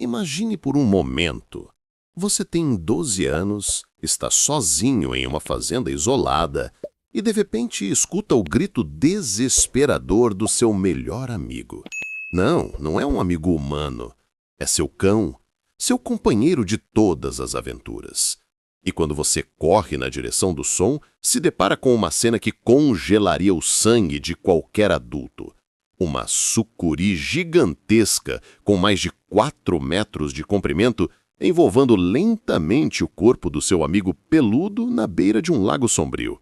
Imagine por um momento. Você tem 12 anos, está sozinho em uma fazenda isolada e de repente escuta o grito desesperador do seu melhor amigo. Não, não é um amigo humano. É seu cão, seu companheiro de todas as aventuras. E quando você corre na direção do som, se depara com uma cena que congelaria o sangue de qualquer adulto. Uma sucuri gigantesca, com mais de 4 metros de comprimento, envolvendo lentamente o corpo do seu amigo peludo na beira de um lago sombrio.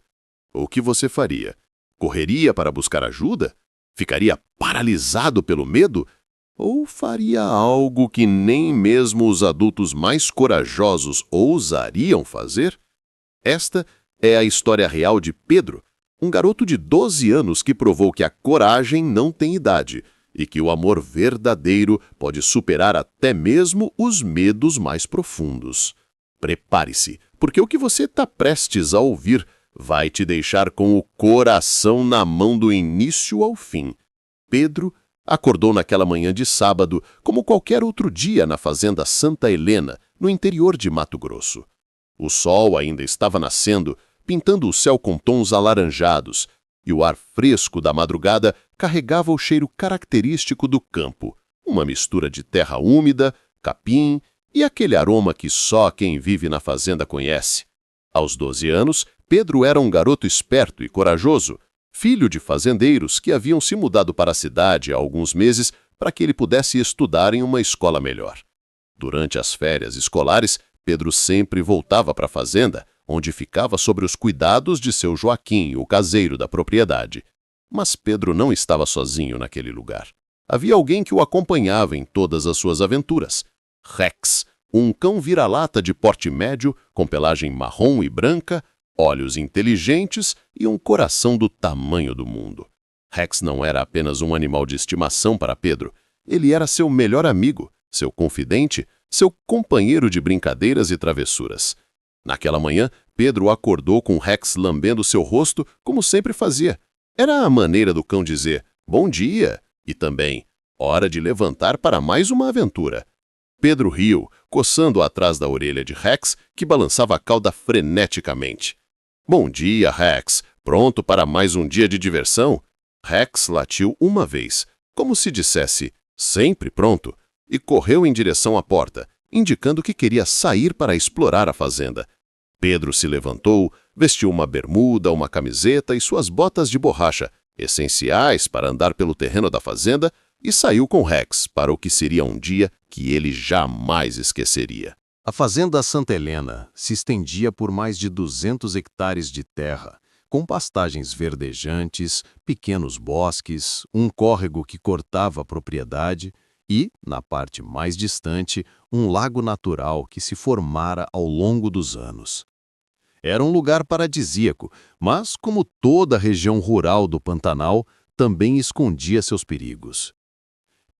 O que você faria? Correria para buscar ajuda? Ficaria paralisado pelo medo? Ou faria algo que nem mesmo os adultos mais corajosos ousariam fazer? Esta é a história real de Pedro, um garoto de 12 anos que provou que a coragem não tem idade e que o amor verdadeiro pode superar até mesmo os medos mais profundos. Prepare-se, porque o que você está prestes a ouvir vai te deixar com o coração na mão do início ao fim. Pedro acordou naquela manhã de sábado, como qualquer outro dia na fazenda Santa Helena, no interior de Mato Grosso. O sol ainda estava nascendo, pintando o céu com tons alaranjados, e o ar fresco da madrugada carregava o cheiro característico do campo, uma mistura de terra úmida, capim e aquele aroma que só quem vive na fazenda conhece. Aos 12 anos, Pedro era um garoto esperto e corajoso, filho de fazendeiros que haviam se mudado para a cidade há alguns meses para que ele pudesse estudar em uma escola melhor. Durante as férias escolares, Pedro sempre voltava para a fazenda, onde ficava sob os cuidados de seu Joaquim, o caseiro da propriedade. Mas Pedro não estava sozinho naquele lugar. Havia alguém que o acompanhava em todas as suas aventuras. Rex, um cão vira-lata de porte médio, com pelagem marrom e branca, olhos inteligentes e um coração do tamanho do mundo. Rex não era apenas um animal de estimação para Pedro. Ele era seu melhor amigo, seu confidente, seu companheiro de brincadeiras e travessuras. Naquela manhã, Pedro acordou com Rex lambendo seu rosto como sempre fazia. Era a maneira do cão dizer "bom dia" e também "hora de levantar para mais uma aventura". Pedro riu, coçando atrás da orelha de Rex, que balançava a cauda freneticamente. "Bom dia, Rex. Pronto para mais um dia de diversão?" Rex latiu uma vez, como se dissesse "sempre pronto", e correu em direção à porta, indicando que queria sair para explorar a fazenda. Pedro se levantou, vestiu uma bermuda, uma camiseta e suas botas de borracha, essenciais para andar pelo terreno da fazenda, e saiu com Rex para o que seria um dia que ele jamais esqueceria. A fazenda Santa Helena se estendia por mais de 200 hectares de terra, com pastagens verdejantes, pequenos bosques, um córrego que cortava a propriedade e, na parte mais distante, um lago natural que se formara ao longo dos anos. Era um lugar paradisíaco, mas, como toda a região rural do Pantanal, também escondia seus perigos.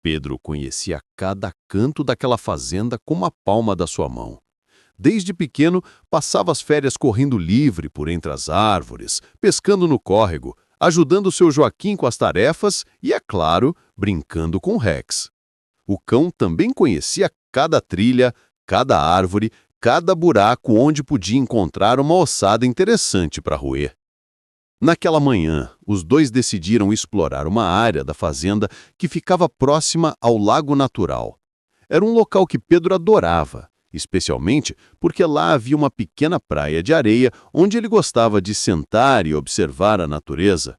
Pedro conhecia cada canto daquela fazenda como a palma da sua mão. Desde pequeno, passava as férias correndo livre por entre as árvores, pescando no córrego, ajudando seu Joaquim com as tarefas e, é claro, brincando com Rex. O cão também conhecia cada trilha, cada árvore, cada buraco onde podia encontrar uma ossada interessante para roer. Naquela manhã, os dois decidiram explorar uma área da fazenda que ficava próxima ao lago natural. Era um local que Pedro adorava, especialmente porque lá havia uma pequena praia de areia onde ele gostava de sentar e observar a natureza.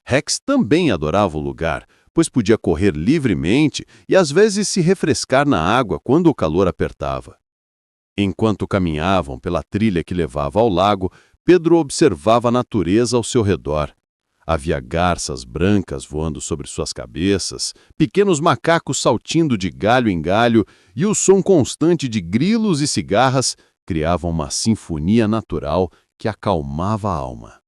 Rex também adorava o lugar, pois podia correr livremente e às vezes se refrescar na água quando o calor apertava. Enquanto caminhavam pela trilha que levava ao lago, Pedro observava a natureza ao seu redor. Havia garças brancas voando sobre suas cabeças, pequenos macacos saltindo de galho em galho e o som constante de grilos e cigarras criavam uma sinfonia natural que acalmava a alma.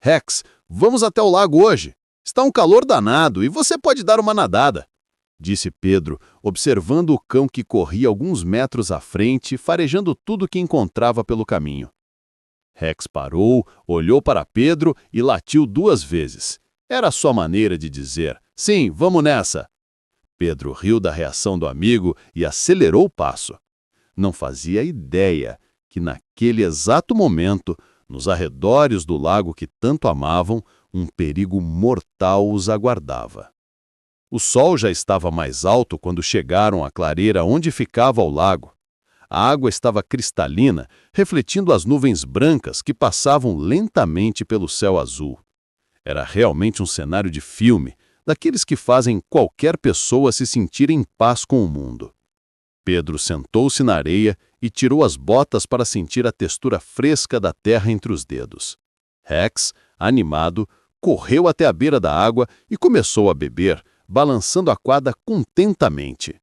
"Rex, vamos até o lago hoje. Está um calor danado e você pode dar uma nadada", disse Pedro, observando o cão que corria alguns metros à frente, farejando tudo que encontrava pelo caminho. Rex parou, olhou para Pedro e latiu 2 vezes. Era a sua maneira de dizer, "sim, vamos nessa". Pedro riu da reação do amigo e acelerou o passo. Não fazia ideia que naquele exato momento, nos arredores do lago que tanto amavam, um perigo mortal os aguardava. O sol já estava mais alto quando chegaram à clareira onde ficava o lago. A água estava cristalina, refletindo as nuvens brancas que passavam lentamente pelo céu azul. Era realmente um cenário de filme, daqueles que fazem qualquer pessoa se sentir em paz com o mundo. Pedro sentou-se na areia e tirou as botas para sentir a textura fresca da terra entre os dedos. Rex, animado, correu até a beira da água e começou a beber, balançando a quadra contentamente.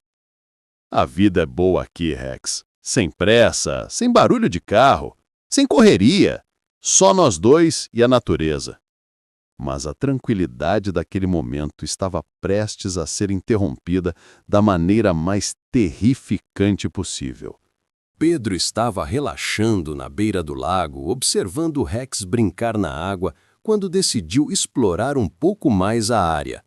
A vida é boa aqui, Rex. Sem pressa, sem barulho de carro, sem correria. Só nós dois e a natureza. Mas a tranquilidade daquele momento estava prestes a ser interrompida da maneira mais terrificante possível. Pedro estava relaxando na beira do lago, observando Rex brincar na água, quando decidiu explorar um pouco mais a área.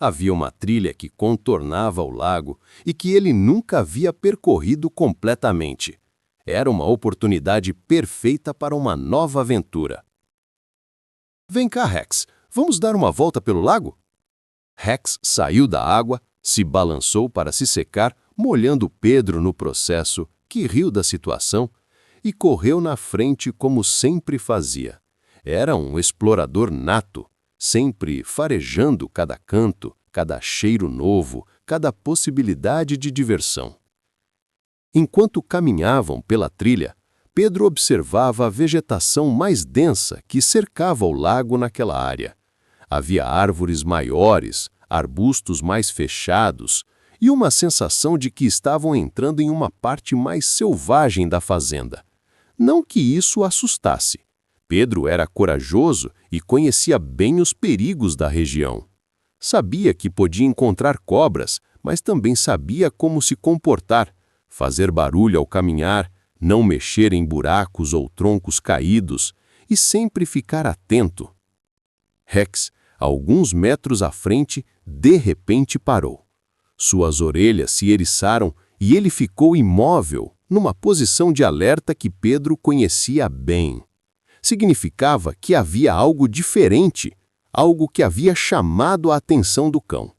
Havia uma trilha que contornava o lago e que ele nunca havia percorrido completamente. Era uma oportunidade perfeita para uma nova aventura. Vem cá, Rex. Vamos dar uma volta pelo lago? Rex saiu da água, se balançou para se secar, molhando Pedro no processo, que riu da situação, e correu na frente como sempre fazia. Era um explorador nato, sempre farejando cada canto, cada cheiro novo, cada possibilidade de diversão. Enquanto caminhavam pela trilha, Pedro observava a vegetação mais densa que cercava o lago naquela área. Havia árvores maiores, arbustos mais fechados e uma sensação de que estavam entrando em uma parte mais selvagem da fazenda. Não que isso o assustasse. Pedro era corajoso e conhecia bem os perigos da região. Sabia que podia encontrar cobras, mas também sabia como se comportar, fazer barulho ao caminhar, não mexer em buracos ou troncos caídos e sempre ficar atento. Rex, a alguns metros à frente, de repente parou. Suas orelhas se eriçaram e ele ficou imóvel, numa posição de alerta que Pedro conhecia bem. Significava que havia algo diferente, algo que havia chamado a atenção do cão.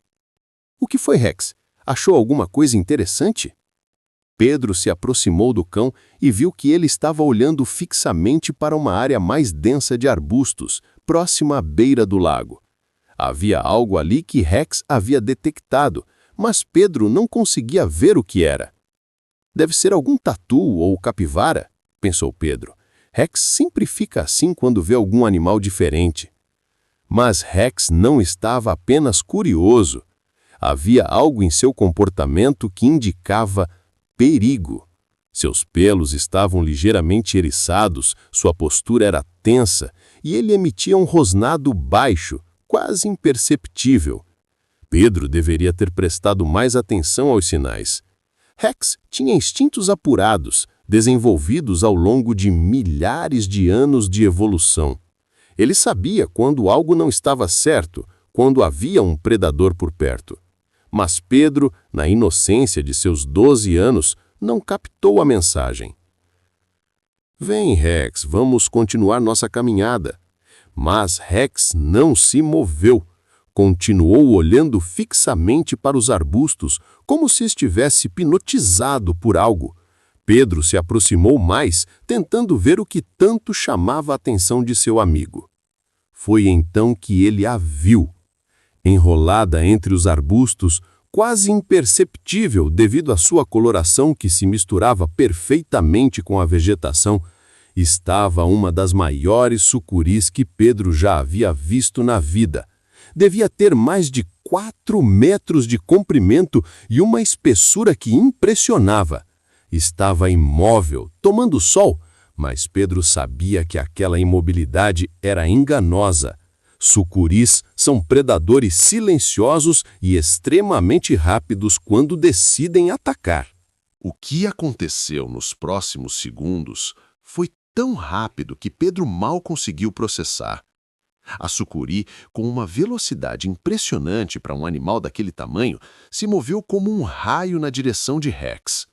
O que foi, Rex? Achou alguma coisa interessante? Pedro se aproximou do cão e viu que ele estava olhando fixamente para uma área mais densa de arbustos, próxima à beira do lago. Havia algo ali que Rex havia detectado, mas Pedro não conseguia ver o que era. Deve ser algum tatu ou capivara, pensou Pedro. Rex sempre fica assim quando vê algum animal diferente. Mas Rex não estava apenas curioso. Havia algo em seu comportamento que indicava perigo. Seus pelos estavam ligeiramente eriçados, sua postura era tensa e ele emitia um rosnado baixo, quase imperceptível. Pedro deveria ter prestado mais atenção aos sinais. Rex tinha instintos apurados, desenvolvidos ao longo de milhares de anos de evolução. Ele sabia quando algo não estava certo, quando havia um predador por perto. Mas Pedro, na inocência de seus 12 anos, não captou a mensagem. Vem, Rex, vamos continuar nossa caminhada. Mas Rex não se moveu. Continuou olhando fixamente para os arbustos, como se estivesse hipnotizado por algo. Pedro se aproximou mais, tentando ver o que tanto chamava a atenção de seu amigo. Foi então que ele a viu. Enrolada entre os arbustos, quase imperceptível devido à sua coloração que se misturava perfeitamente com a vegetação, estava uma das maiores sucuris que Pedro já havia visto na vida. Devia ter mais de 4 metros de comprimento e uma espessura que impressionava. Estava imóvel, tomando sol, mas Pedro sabia que aquela imobilidade era enganosa. Sucuris são predadores silenciosos e extremamente rápidos quando decidem atacar. O que aconteceu nos próximos segundos foi tão rápido que Pedro mal conseguiu processar. A sucuri, com uma velocidade impressionante para um animal daquele tamanho, se moveu como um raio na direção de Rex.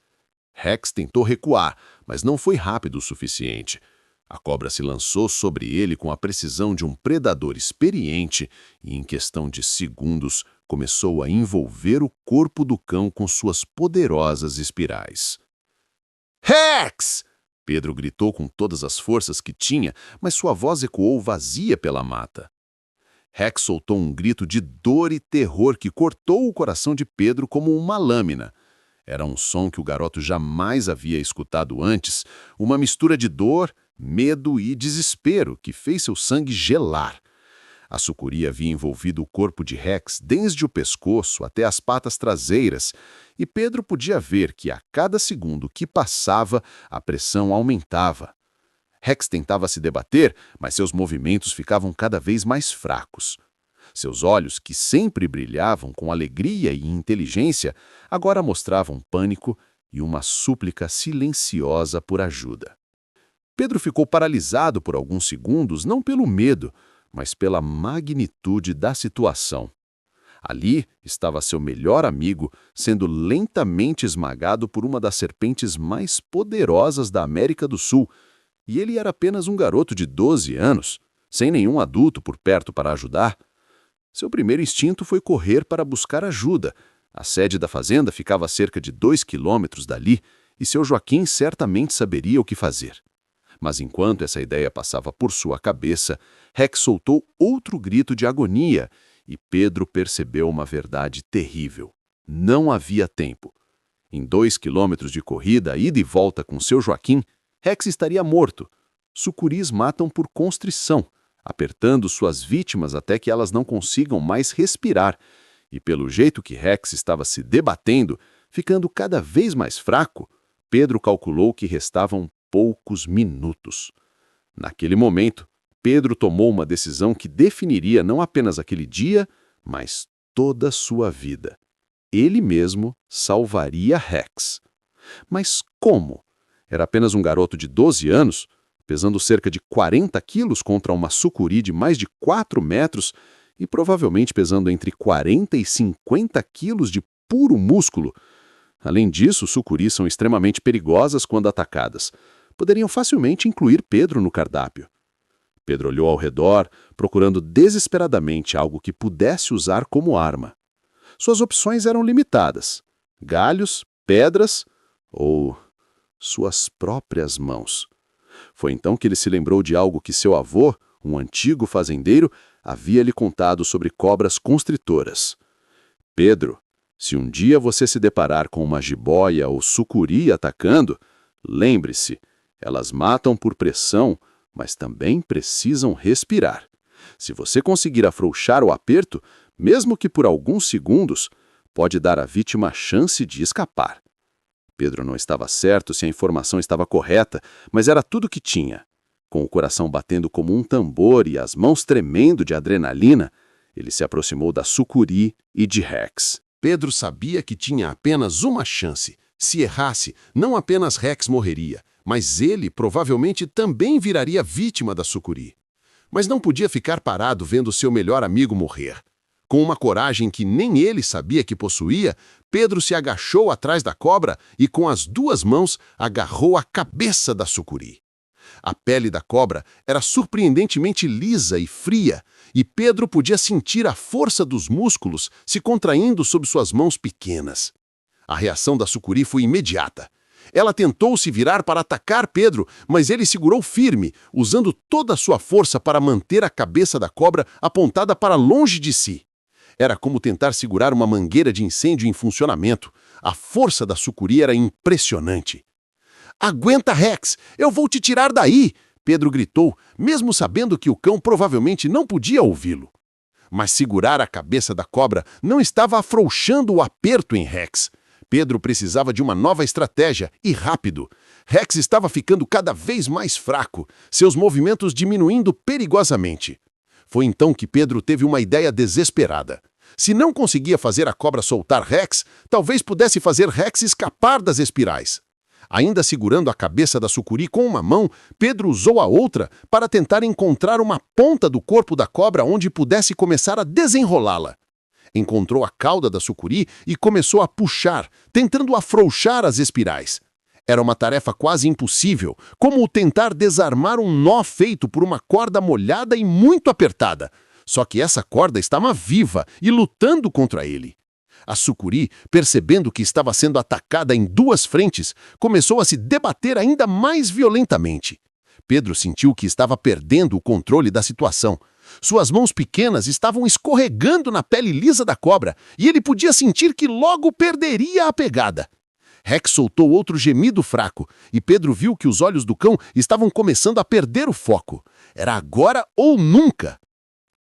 Rex tentou recuar, mas não foi rápido o suficiente. A cobra se lançou sobre ele com a precisão de um predador experiente e, em questão de segundos, começou a envolver o corpo do cão com suas poderosas espirais. Rex! Pedro gritou com todas as forças que tinha, mas sua voz ecoou vazia pela mata. Rex soltou um grito de dor e terror que cortou o coração de Pedro como uma lâmina. Era um som que o garoto jamais havia escutado antes, uma mistura de dor, medo e desespero que fez seu sangue gelar. A sucuri havia envolvido o corpo de Rex desde o pescoço até as patas traseiras, e Pedro podia ver que a cada segundo que passava, a pressão aumentava. Rex tentava se debater, mas seus movimentos ficavam cada vez mais fracos. Seus olhos, que sempre brilhavam com alegria e inteligência, agora mostravam pânico e uma súplica silenciosa por ajuda. Pedro ficou paralisado por alguns segundos, não pelo medo, mas pela magnitude da situação. Ali estava seu melhor amigo sendo lentamente esmagado por uma das serpentes mais poderosas da América do Sul, e ele era apenas um garoto de 12 anos, sem nenhum adulto por perto para ajudar. Seu primeiro instinto foi correr para buscar ajuda. A sede da fazenda ficava a cerca de 2 quilômetros dali, e seu Joaquim certamente saberia o que fazer. Mas enquanto essa ideia passava por sua cabeça, Rex soltou outro grito de agonia e Pedro percebeu uma verdade terrível. Não havia tempo. Em 2 quilômetros de corrida, ida e volta com seu Joaquim, Rex estaria morto. Sucuris matam por constrição, apertando suas vítimas até que elas não consigam mais respirar. E pelo jeito que Rex estava se debatendo, ficando cada vez mais fraco, Pedro calculou que restavam poucos minutos. Naquele momento, Pedro tomou uma decisão que definiria não apenas aquele dia, mas toda a sua vida. Ele mesmo salvaria Rex. Mas como? Era apenas um garoto de 12 anos, pesando cerca de 40 quilos contra uma sucuri de mais de 4 metros e provavelmente pesando entre 40 e 50 quilos de puro músculo. Além disso, sucuris são extremamente perigosas quando atacadas. Poderiam facilmente incluir Pedro no cardápio. Pedro olhou ao redor, procurando desesperadamente algo que pudesse usar como arma. Suas opções eram limitadas: galhos, pedras ou suas próprias mãos. Foi então que ele se lembrou de algo que seu avô, um antigo fazendeiro, havia lhe contado sobre cobras constritoras. Pedro, se um dia você se deparar com uma jiboia ou sucuri atacando, lembre-se, elas matam por pressão, mas também precisam respirar. Se você conseguir afrouxar o aperto, mesmo que por alguns segundos, pode dar à vítima a chance de escapar. Pedro não estava certo se a informação estava correta, mas era tudo que tinha. Com o coração batendo como um tambor e as mãos tremendo de adrenalina, ele se aproximou da sucuri e de Rex. Pedro sabia que tinha apenas uma chance. Se errasse, não apenas Rex morreria, mas ele provavelmente também viraria vítima da sucuri. Mas não podia ficar parado vendo seu melhor amigo morrer. Com uma coragem que nem ele sabia que possuía, Pedro se agachou atrás da cobra e com as 2 mãos agarrou a cabeça da sucuri. A pele da cobra era surpreendentemente lisa e fria, e Pedro podia sentir a força dos músculos se contraindo sob suas mãos pequenas. A reação da sucuri foi imediata. Ela tentou se virar para atacar Pedro, mas ele segurou firme, usando toda a sua força para manter a cabeça da cobra apontada para longe de si. Era como tentar segurar uma mangueira de incêndio em funcionamento. A força da sucuri era impressionante. "Aguenta, Rex! Eu vou te tirar daí!" Pedro gritou, mesmo sabendo que o cão provavelmente não podia ouvi-lo. Mas segurar a cabeça da cobra não estava afrouxando o aperto em Rex. Pedro precisava de uma nova estratégia, e rápido. Rex estava ficando cada vez mais fraco, seus movimentos diminuindo perigosamente. Foi então que Pedro teve uma ideia desesperada. Se não conseguia fazer a cobra soltar Rex, talvez pudesse fazer Rex escapar das espirais. Ainda segurando a cabeça da sucuri com uma mão, Pedro usou a outra para tentar encontrar uma ponta do corpo da cobra onde pudesse começar a desenrolá-la. Encontrou a cauda da sucuri e começou a puxar, tentando afrouxar as espirais. Era uma tarefa quase impossível, como tentar desarmar um nó feito por uma corda molhada e muito apertada. Só que essa corda estava viva e lutando contra ele. A sucuri, percebendo que estava sendo atacada em duas frentes, começou a se debater ainda mais violentamente. Pedro sentiu que estava perdendo o controle da situação. Suas mãos pequenas estavam escorregando na pele lisa da cobra e ele podia sentir que logo perderia a pegada. Rex soltou outro gemido fraco e Pedro viu que os olhos do cão estavam começando a perder o foco. Era agora ou nunca.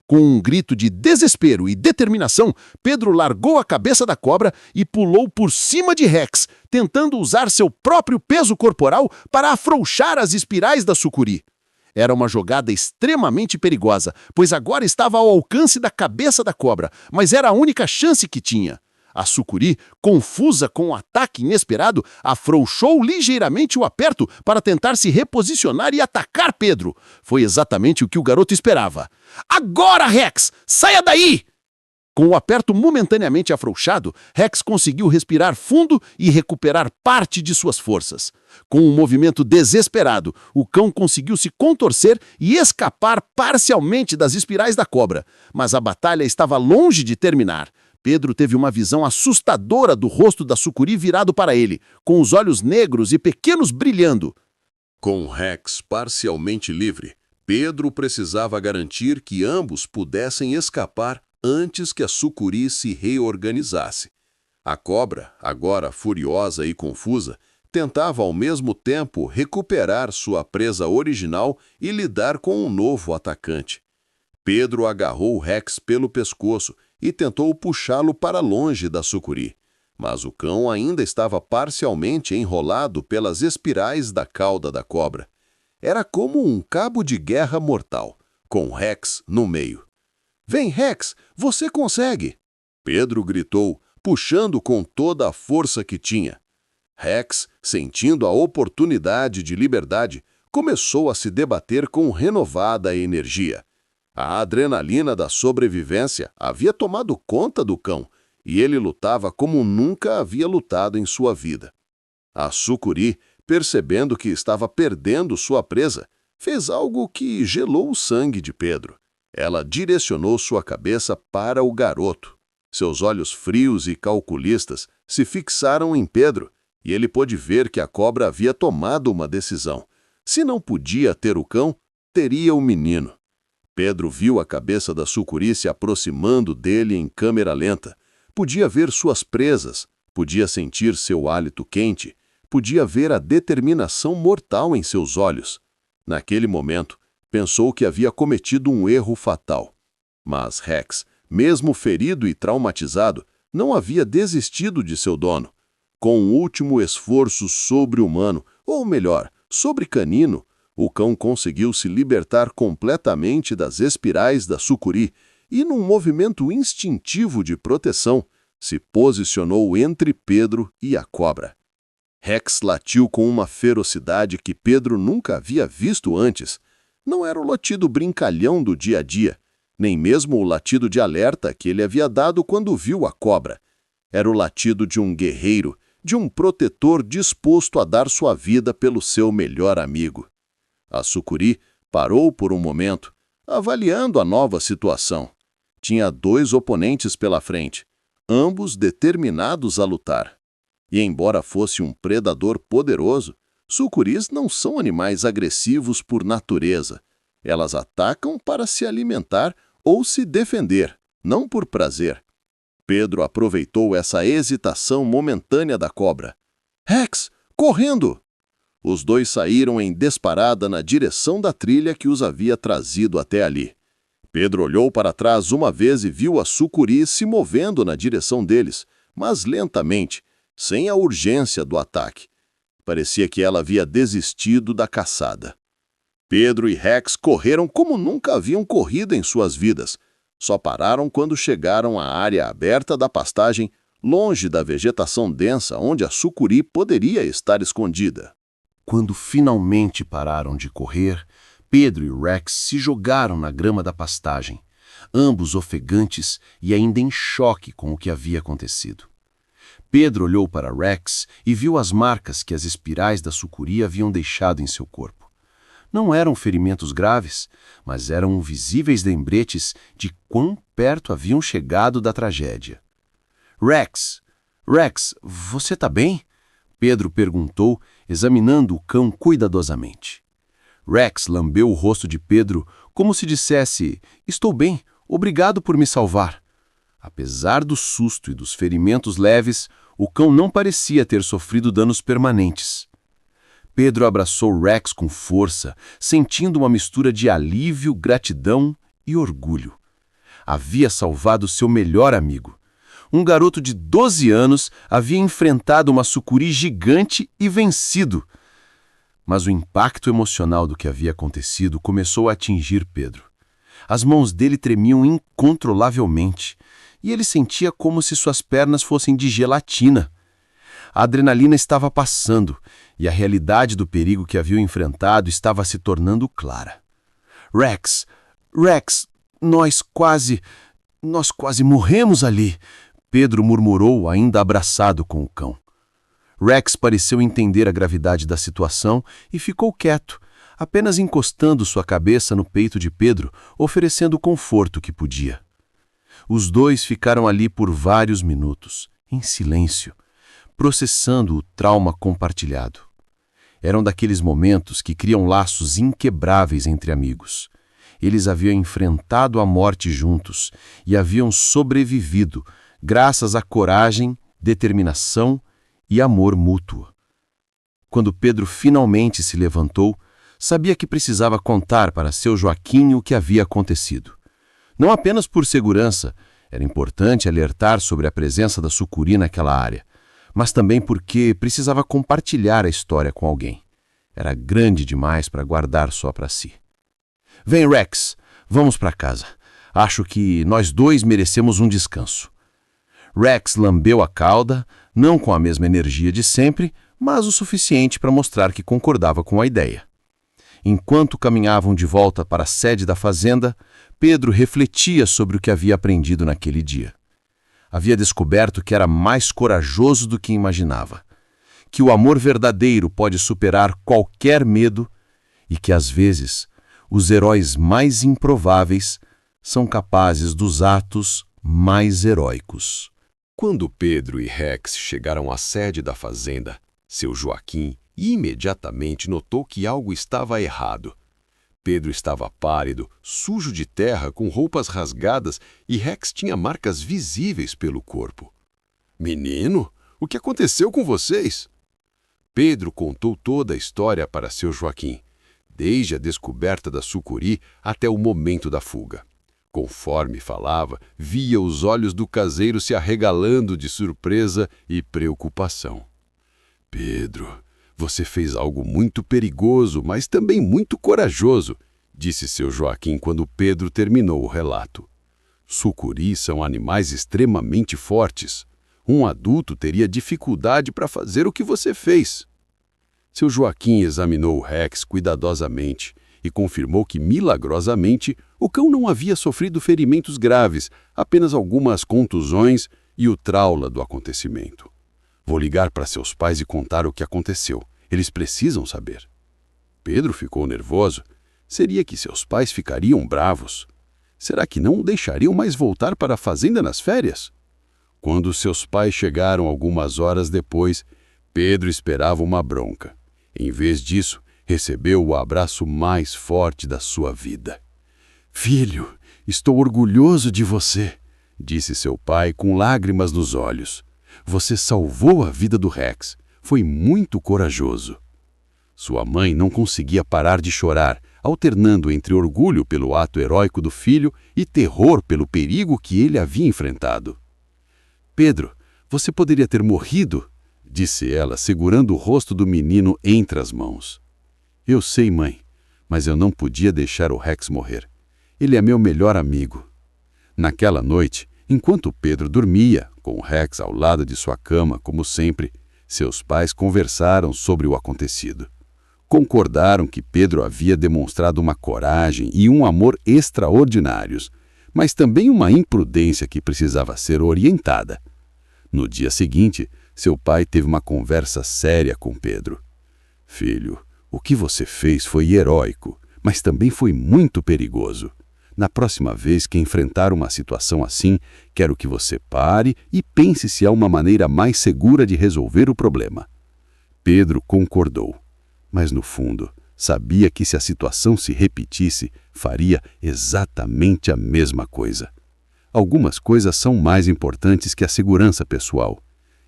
Com um grito de desespero e determinação, Pedro largou a cabeça da cobra e pulou por cima de Rex, tentando usar seu próprio peso corporal para afrouxar as espirais da sucuri. Era uma jogada extremamente perigosa, pois agora estava ao alcance da cabeça da cobra, mas era a única chance que tinha. A sucuri, confusa com o ataque inesperado, afrouxou ligeiramente o aperto para tentar se reposicionar e atacar Pedro. Foi exatamente o que o garoto esperava. Agora, Rex! Saia daí! Com o aperto momentaneamente afrouxado, Rex conseguiu respirar fundo e recuperar parte de suas forças. Com um movimento desesperado, o cão conseguiu se contorcer e escapar parcialmente das espirais da cobra. Mas a batalha estava longe de terminar. Pedro teve uma visão assustadora do rosto da sucuri virado para ele, com os olhos negros e pequenos brilhando. Com Rex parcialmente livre, Pedro precisava garantir que ambos pudessem escapar antes que a sucuri se reorganizasse. A cobra, agora furiosa e confusa, tentava ao mesmo tempo recuperar sua presa original e lidar com um novo atacante. Pedro agarrou Rex pelo pescoço e tentou puxá-lo para longe da sucuri, mas o cão ainda estava parcialmente enrolado pelas espirais da cauda da cobra. Era como um cabo de guerra mortal, com Rex no meio. "Vem, Rex, você consegue!" Pedro gritou, puxando com toda a força que tinha. Rex, sentindo a oportunidade de liberdade, começou a se debater com renovada energia. A adrenalina da sobrevivência havia tomado conta do cão e ele lutava como nunca havia lutado em sua vida. A sucuri, percebendo que estava perdendo sua presa, fez algo que gelou o sangue de Pedro. Ela direcionou sua cabeça para o garoto. Seus olhos frios e calculistas se fixaram em Pedro e ele pôde ver que a cobra havia tomado uma decisão. Se não podia ter o cão, teria o menino. Pedro viu a cabeça da sucuri se aproximando dele em câmera lenta. Podia ver suas presas, podia sentir seu hálito quente, podia ver a determinação mortal em seus olhos. Naquele momento, pensou que havia cometido um erro fatal. Mas Rex, mesmo ferido e traumatizado, não havia desistido de seu dono. Com um último esforço sobre-humano, ou melhor, sobre-canino, o cão conseguiu se libertar completamente das espirais da sucuri e, num movimento instintivo de proteção, se posicionou entre Pedro e a cobra. Rex latiu com uma ferocidade que Pedro nunca havia visto antes. Não era o latido brincalhão do dia a dia, nem mesmo o latido de alerta que ele havia dado quando viu a cobra. Era o latido de um guerreiro, de um protetor disposto a dar sua vida pelo seu melhor amigo. A sucuri parou por um momento, avaliando a nova situação. Tinha dois oponentes pela frente, ambos determinados a lutar. E embora fosse um predador poderoso, sucuris não são animais agressivos por natureza. Elas atacam para se alimentar ou se defender, não por prazer. Pedro aproveitou essa hesitação momentânea da cobra. "Rex, correndo!" Os dois saíram em disparada na direção da trilha que os havia trazido até ali. Pedro olhou para trás uma vez e viu a sucuri se movendo na direção deles, mas lentamente, sem a urgência do ataque. Parecia que ela havia desistido da caçada. Pedro e Rex correram como nunca haviam corrido em suas vidas. Só pararam quando chegaram à área aberta da pastagem, longe da vegetação densa onde a sucuri poderia estar escondida. Quando finalmente pararam de correr, Pedro e Rex se jogaram na grama da pastagem, ambos ofegantes e ainda em choque com o que havia acontecido. Pedro olhou para Rex e viu as marcas que as espirais da sucuri haviam deixado em seu corpo. Não eram ferimentos graves, mas eram visíveis lembretes de quão perto haviam chegado da tragédia. Rex, você está bem? Pedro perguntou, examinando o cão cuidadosamente. Rex lambeu o rosto de Pedro como se dissesse: estou bem, obrigado por me salvar. Apesar do susto e dos ferimentos leves, o cão não parecia ter sofrido danos permanentes. Pedro abraçou Rex com força, sentindo uma mistura de alívio, gratidão e orgulho. Havia salvado seu melhor amigo. Um garoto de 12 anos havia enfrentado uma sucuri gigante e vencido. Mas o impacto emocional do que havia acontecido começou a atingir Pedro. As mãos dele tremiam incontrolavelmente, e ele sentia como se suas pernas fossem de gelatina. A adrenalina estava passando, e a realidade do perigo que havia enfrentado estava se tornando clara. Rex, nós quase morremos ali, Pedro murmurou, ainda abraçado com o cão. Rex pareceu entender a gravidade da situação e ficou quieto, apenas encostando sua cabeça no peito de Pedro, oferecendo o conforto que podia. Os dois ficaram ali por vários minutos, em silêncio, processando o trauma compartilhado. Eram daqueles momentos que criam laços inquebráveis entre amigos. Eles haviam enfrentado a morte juntos e haviam sobrevivido, graças à coragem, determinação e amor mútuo. Quando Pedro finalmente se levantou, sabia que precisava contar para seu Joaquim o que havia acontecido. Não apenas por segurança, era importante alertar sobre a presença da sucuri naquela área, mas também porque precisava compartilhar a história com alguém. Era grande demais para guardar só para si. Vem, Rex, vamos para casa. Acho que nós dois merecemos um descanso. Rex lambeu a cauda, não com a mesma energia de sempre, mas o suficiente para mostrar que concordava com a ideia. Enquanto caminhavam de volta para a sede da fazenda, Pedro refletia sobre o que havia aprendido naquele dia. Havia descoberto que era mais corajoso do que imaginava, que o amor verdadeiro pode superar qualquer medo e que, às vezes, os heróis mais improváveis são capazes dos atos mais heróicos. Quando Pedro e Rex chegaram à sede da fazenda, seu Joaquim imediatamente notou que algo estava errado. Pedro estava pálido, sujo de terra, com roupas rasgadas, e Rex tinha marcas visíveis pelo corpo. Menino, o que aconteceu com vocês? Pedro contou toda a história para seu Joaquim, desde a descoberta da sucuri até o momento da fuga. Conforme falava, via os olhos do caseiro se arregalando de surpresa e preocupação. Pedro, você fez algo muito perigoso, mas também muito corajoso, disse seu Joaquim quando Pedro terminou o relato. Sucuris são animais extremamente fortes. Um adulto teria dificuldade para fazer o que você fez. Seu Joaquim examinou o Rex cuidadosamente e confirmou que, milagrosamente, o cão não havia sofrido ferimentos graves, apenas algumas contusões e o trauma do acontecimento. Vou ligar para seus pais e contar o que aconteceu. Eles precisam saber. Pedro ficou nervoso. Seria que seus pais ficariam bravos? Será que não o deixariam mais voltar para a fazenda nas férias? Quando seus pais chegaram algumas horas depois, Pedro esperava uma bronca. Em vez disso, recebeu o abraço mais forte da sua vida. Filho, estou orgulhoso de você, disse seu pai com lágrimas nos olhos. Você salvou a vida do Rex. Foi muito corajoso. Sua mãe não conseguia parar de chorar, alternando entre orgulho pelo ato heróico do filho e terror pelo perigo que ele havia enfrentado. Pedro, você poderia ter morrido, disse ela, segurando o rosto do menino entre as mãos. Eu sei, mãe, mas eu não podia deixar o Rex morrer. Ele é meu melhor amigo. Naquela noite, Enquanto Pedro dormia, com o Rex ao lado de sua cama, como sempre, seus pais conversaram sobre o acontecido. Concordaram que Pedro havia demonstrado uma coragem e um amor extraordinários, mas também uma imprudência que precisava ser orientada. No dia seguinte, seu pai teve uma conversa séria com Pedro. Filho, o que você fez foi heróico, mas também foi muito perigoso. Na próxima vez que enfrentar uma situação assim, quero que você pare e pense se há uma maneira mais segura de resolver o problema. Pedro concordou, mas no fundo, sabia que se a situação se repetisse, faria exatamente a mesma coisa. Algumas coisas são mais importantes que a segurança pessoal,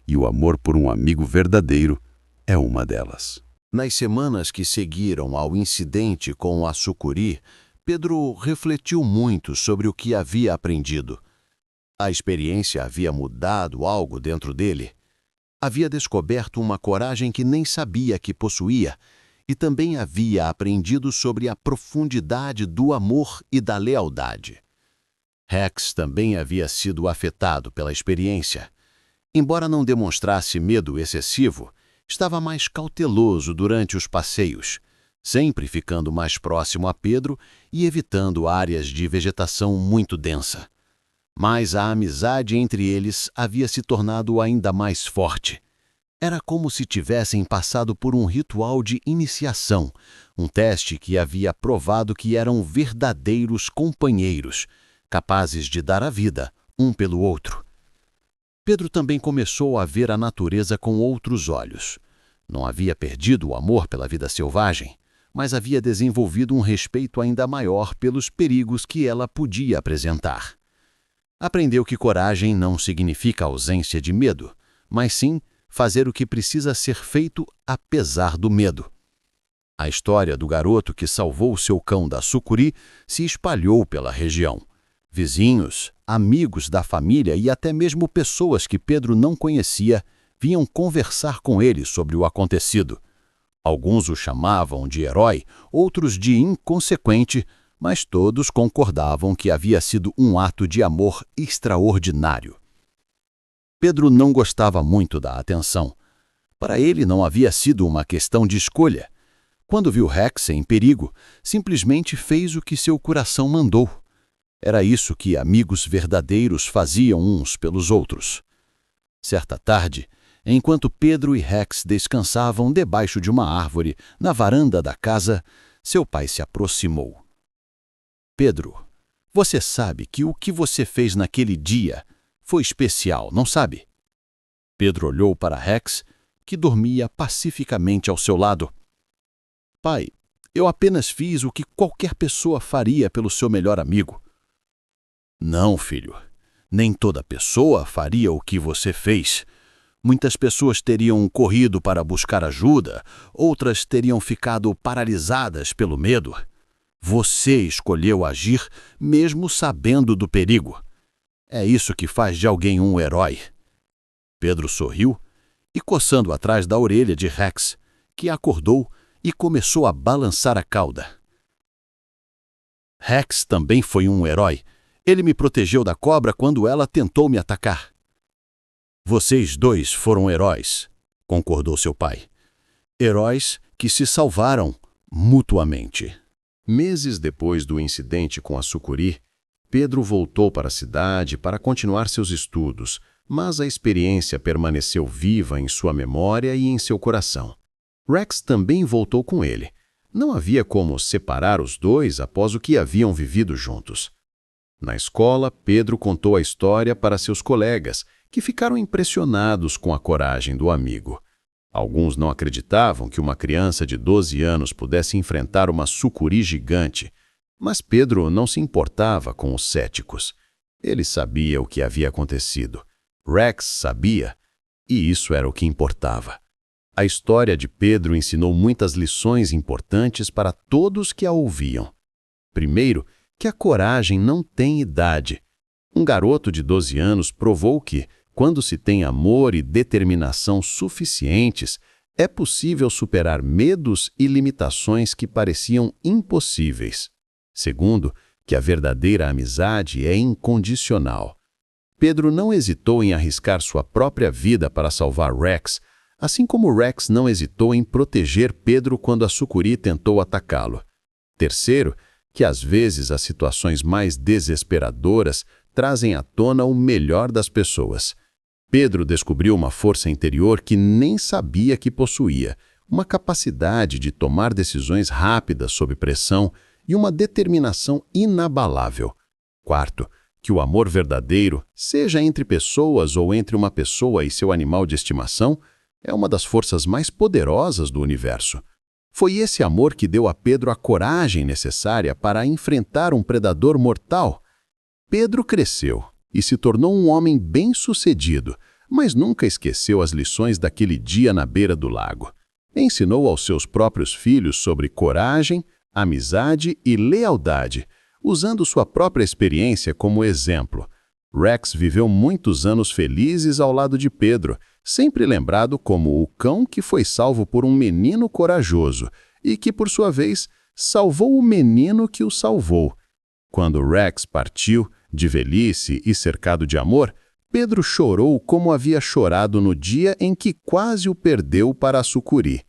e o amor por um amigo verdadeiro é uma delas. Nas semanas que seguiram ao incidente com a sucuri, Pedro refletiu muito sobre o que havia aprendido. A experiência havia mudado algo dentro dele. Havia descoberto uma coragem que nem sabia que possuía e também havia aprendido sobre a profundidade do amor e da lealdade. Rex também havia sido afetado pela experiência. Embora não demonstrasse medo excessivo, estava mais cauteloso durante os passeios, sempre ficando mais próximo a Pedro e evitando áreas de vegetação muito densa. Mas a amizade entre eles havia se tornado ainda mais forte. Era como se tivessem passado por um ritual de iniciação, um teste que havia provado que eram verdadeiros companheiros, capazes de dar a vida um pelo outro. Pedro também começou a ver a natureza com outros olhos. Não havia perdido o amor pela vida selvagem, mas havia desenvolvido um respeito ainda maior pelos perigos que ela podia apresentar. Aprendeu que coragem não significa ausência de medo, mas sim fazer o que precisa ser feito apesar do medo. A história do garoto que salvou seu cão da sucuri se espalhou pela região. Vizinhos, amigos da família e até mesmo pessoas que Pedro não conhecia vinham conversar com ele sobre o acontecido. Alguns o chamavam de herói, outros de inconsequente, mas todos concordavam que havia sido um ato de amor extraordinário. Pedro não gostava muito da atenção. Para ele não havia sido uma questão de escolha. Quando viu Rex em perigo, simplesmente fez o que seu coração mandou. Era isso que amigos verdadeiros faziam uns pelos outros. Certa tarde, enquanto Pedro e Rex descansavam debaixo de uma árvore na varanda da casa, seu pai se aproximou. Pedro, você sabe que o que você fez naquele dia foi especial, não sabe? Pedro olhou para Rex, que dormia pacificamente ao seu lado. Pai, eu apenas fiz o que qualquer pessoa faria pelo seu melhor amigo. Não, filho. Nem toda pessoa faria o que você fez. Muitas pessoas teriam corrido para buscar ajuda, outras teriam ficado paralisadas pelo medo. Você escolheu agir mesmo sabendo do perigo. É isso que faz de alguém um herói. Pedro sorriu e coçando atrás da orelha de Rex, que acordou e começou a balançar a cauda. Rex também foi um herói. Ele me protegeu da cobra quando ela tentou me atacar. Vocês dois foram heróis, concordou seu pai. Heróis que se salvaram mutuamente. Meses depois do incidente com a sucuri, Pedro voltou para a cidade para continuar seus estudos, mas a experiência permaneceu viva em sua memória e em seu coração. Rex também voltou com ele. Não havia como separar os dois após o que haviam vivido juntos. Na escola, Pedro contou a história para seus colegas, que ficaram impressionados com a coragem do amigo. Alguns não acreditavam que uma criança de 12 anos pudesse enfrentar uma sucuri gigante, mas Pedro não se importava com os céticos. Ele sabia o que havia acontecido. Rex sabia, e isso era o que importava. A história de Pedro ensinou muitas lições importantes para todos que a ouviam. Primeiro, que a coragem não tem idade. Um garoto de 12 anos provou que, quando se tem amor e determinação suficientes, é possível superar medos e limitações que pareciam impossíveis. Segundo, que a verdadeira amizade é incondicional. Pedro não hesitou em arriscar sua própria vida para salvar Rex, assim como Rex não hesitou em proteger Pedro quando a sucuri tentou atacá-lo. Terceiro, que às vezes as situações mais desesperadoras trazem à tona o melhor das pessoas. Pedro descobriu uma força interior que nem sabia que possuía, uma capacidade de tomar decisões rápidas sob pressão e uma determinação inabalável. Quarto, que o amor verdadeiro, seja entre pessoas ou entre uma pessoa e seu animal de estimação, é uma das forças mais poderosas do universo. Foi esse amor que deu a Pedro a coragem necessária para enfrentar um predador mortal. Pedro cresceu e se tornou um homem bem-sucedido, mas nunca esqueceu as lições daquele dia na beira do lago. Ensinou aos seus próprios filhos sobre coragem, amizade e lealdade, usando sua própria experiência como exemplo. Rex viveu muitos anos felizes ao lado de Pedro, sempre lembrado como o cão que foi salvo por um menino corajoso e que, por sua vez, salvou o menino que o salvou. Quando Rex partiu, de velhice e cercado de amor, Pedro chorou como havia chorado no dia em que quase o perdeu para a sucuri.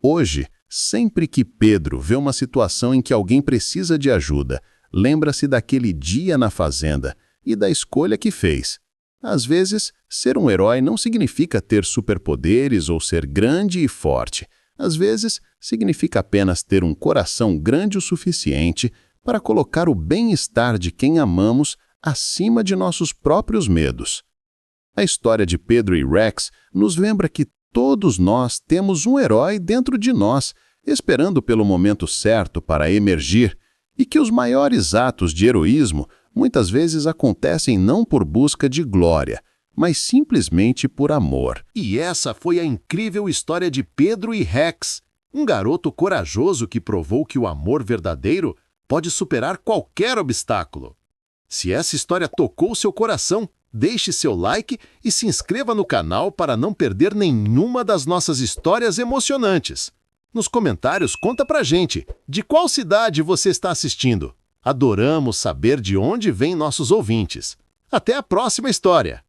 Hoje, sempre que Pedro vê uma situação em que alguém precisa de ajuda, lembra-se daquele dia na fazenda e da escolha que fez. Às vezes, ser um herói não significa ter superpoderes ou ser grande e forte. Às vezes, significa apenas ter um coração grande o suficiente para colocar o bem-estar de quem amamos acima de nossos próprios medos. A história de Pedro e Rex nos lembra que todos nós temos um herói dentro de nós, esperando pelo momento certo para emergir, e que os maiores atos de heroísmo muitas vezes acontecem não por busca de glória, mas simplesmente por amor. E essa foi a incrível história de Pedro e Rex, um garoto corajoso que provou que o amor verdadeiro pode superar qualquer obstáculo. Se essa história tocou seu coração, deixe seu like e se inscreva no canal para não perder nenhuma das nossas histórias emocionantes. Nos comentários, conta pra gente de qual cidade você está assistindo. Adoramos saber de onde vêm nossos ouvintes. Até a próxima história!